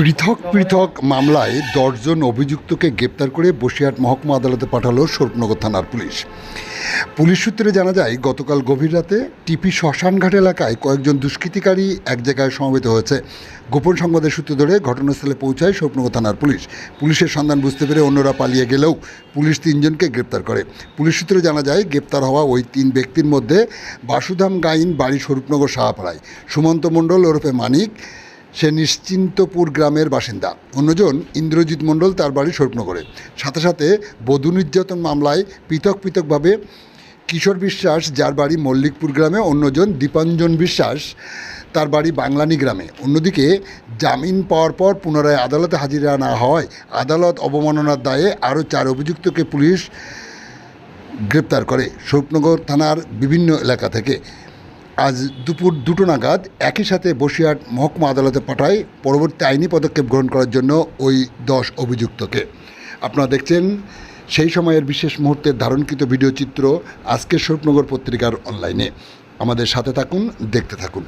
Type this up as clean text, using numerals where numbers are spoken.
পৃথক পৃথক মামলায় ১০ জন অভিযুক্তকে গ্রেপ্তার করে বসিরহাট মহকুমা আদালতে পাঠালো স্বরূপনগর থানার পুলিশ। পুলিশ সূত্রে জানা যায়, গতকাল গভীর রাতে টিপি শ্মশানঘাট এলাকায় কয়েকজন দুষ্কৃতিকারী এক জায়গায় সমবেত হয়েছে। গোপন সংবাদের সূত্র ধরে ঘটনাস্থলে পৌঁছায় স্বরূপনগর থানার পুলিশ। পুলিশের সন্ধান বুঝতে পেরে অন্যরা পালিয়ে গেলেও পুলিশ ৩ জনকে গ্রেপ্তার করে। পুলিশ সূত্রে জানা যায়, গ্রেপ্তার হওয়া ওই ৩ ব্যক্তির মধ্যে বাসুধাম গাইন, বাড়ি স্বরূপনগর সাহাপাড়ায়; সুমন্ত মণ্ডল ওরফে মানিক, সে নিশ্চিন্তপুর গ্রামের বাসিন্দা; অন্যজন ইন্দ্রজিৎ মণ্ডল, তার বাড়ি স্বরূপনগরে। সাথে সাথে বধূ নির্যাতন মামলায় পৃথকভাবে কিশোর বিশ্বাস, যার বাড়ি মল্লিকপুর গ্রামে; অন্যজন দীপাঞ্জন বিশ্বাস, তার বাড়ি বাংলানি গ্রামে। অন্যদিকে জামিন পাওয়ার পর পুনরায় আদালতে হাজিরা না হওয়ায় আদালত অবমাননার দায়ে আরও 4 অভিযুক্তকে পুলিশ গ্রেপ্তার করে স্বরূপনগর থানার বিভিন্ন এলাকা থেকে। আজ দুপুর 2টো নাগাদ একই সাথে বসিরহাট মহকুমা আদালতে পাঠায় পরবর্তী আইনি পদক্ষেপ গ্রহণ করার জন্য ওই 10 অভিযুক্তকে। আপনারা দেখছেন সেই সময়ের বিশেষ মুহূর্তের ধারণকৃত ভিডিও চিত্র আজকের স্বরূপনগর পত্রিকার অনলাইনে। আমাদের সাথে থাকুন, দেখতে থাকুন।